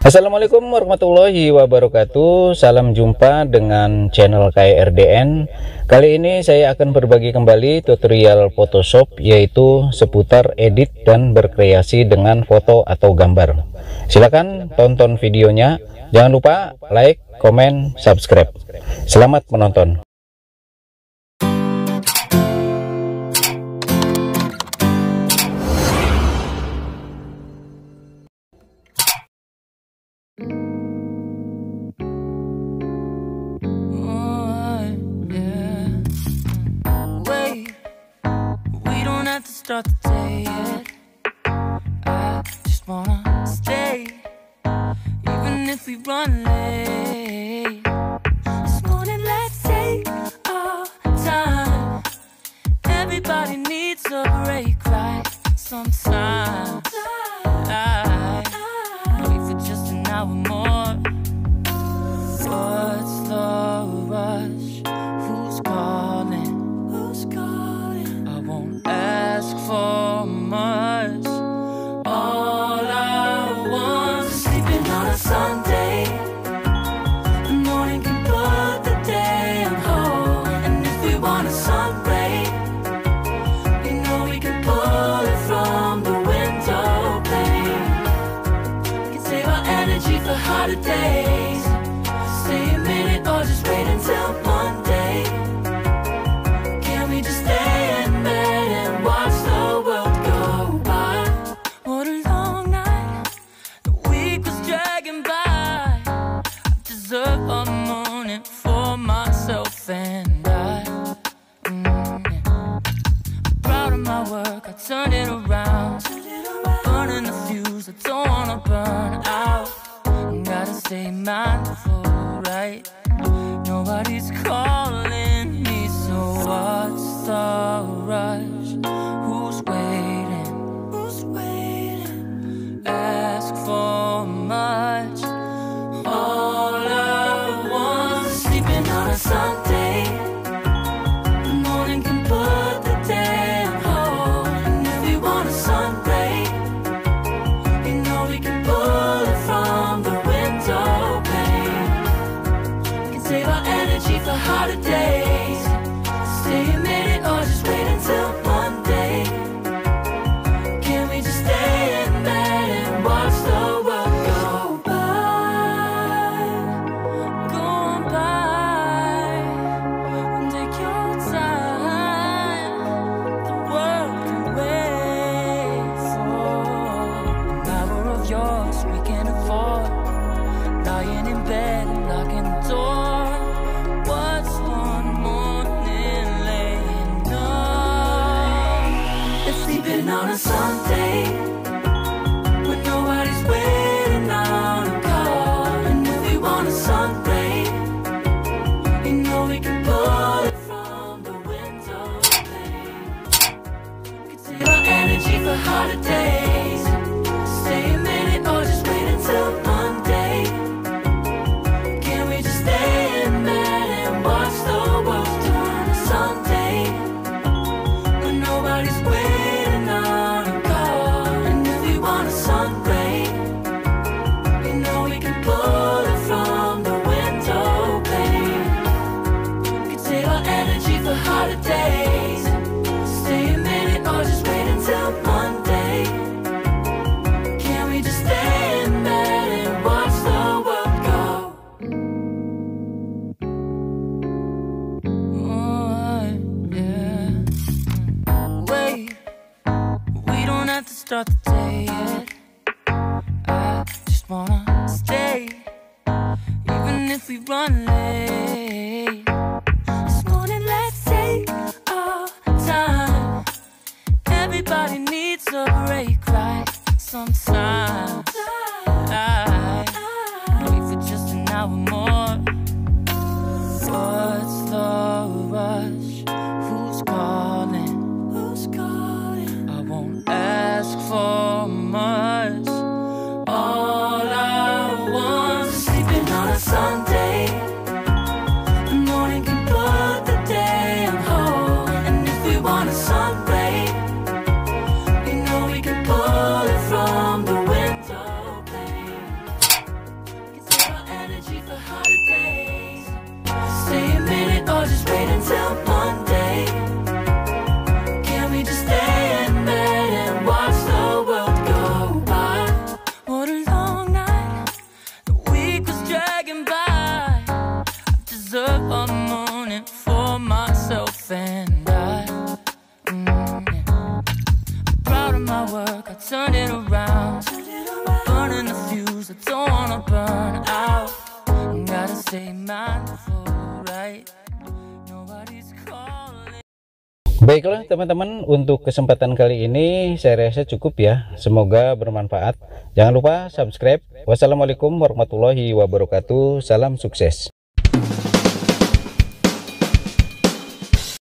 Assalamualaikum warahmatullahi wabarakatuh. Salam jumpa dengan channel Khae RDN. Kali ini saya akan berbagi kembali tutorial Photoshop, yaitu seputar edit dan berkreasi dengan foto atau gambar. Silakan tonton videonya. Jangan lupa like, komen, subscribe. Selamat menonton. Start the day yet. I just wanna stay, even if we run late. This morning let's take our time. Everybody needs a break, right? Sometimes I wait for just an hour more. What's the rush? Who's calling? Who's calling? I won't ask for much. All I want is sleeping on a Sunday. The morning can put the day on hold. And if we want a sun ray, we know we can pull it from the window pane. We can save our energy for harder days. Stay a minute or just wait until Monday. Can we just stay in bed and watch the world go by? What a long night, the week was dragging by. I deserve a morning for myself and I. I'm proud of my work, I turned it around. Burning the fuse, I don't wanna burn out. Gotta stay mindful, right? Nobody's calling me, so what's the rush? Who's waiting? Who's waiting? Ask for much. All I want is sleeping on a Sunday. The morning can put the day on hold. And if we want a sun ray, you know we can pull it from the window pane. We can save our energy for harder days. Stay a minute or just wait until Monday. Can we just stay in bed and watch the world go by? Go on by and take your time. The world can wait for an hour of yours we can afford. Lying in bed and locking the door. What's one morning laying up? It's sleeping on a Sunday when nobody's waiting on a call. And if we want a sun ray, you know we can pull it from the window pane. We can save our energy for harder days. Stay a minute or just wait until Monday. Can we just stay in bed and watch the world go by? Go on by, go on by and take your time. The world can wait for an hour of yours we can afford. Lying in bed and locking the door. What's one morning laying up? It's sleeping on a Sunday when nobody's waiting on a call. And if we want a sun ray, you know we can pull it from the window pane. We can save our energy for harder days. Stay a minute or just wait until Monday. Can we just stay in bed and watch the world go by? We can save our energy for harder days. Stay a minute or just wait until Monday. Can we just stay in bed and watch the world go on a Sunday when nobody's waiting on a call? And if we want a sun ray, you know we can pull it from the window pane. We can save our energy for harder days. Stay a minute or just wait until Monday. Can we just stay in bed and watch the world go? Oh, yeah. Wait, we don't have to start the day yet. I just wanna stay, even if we run late. This morning let's take our time. Everybody needs a break, right? Sometimes I wait for just an hour more. What's the rush? Who's calling? Who's calling? I won't ask for much. All I want is sleeping on a Sunday. The morning can put the day on hold. And if we want a sun ray, you know we can pull it from the window pane. work, I turn it around. I'm burning the fuse, I don't wanna burn out. Gotta stay mindful, right? Nobody's calling. Baiklah teman-teman, untuk kesempatan kali ini saya rasa cukup ya. Semoga bermanfaat. Jangan lupa subscribe. Wassalamualaikum warahmatullahi wabarakatuh. Salam sukses.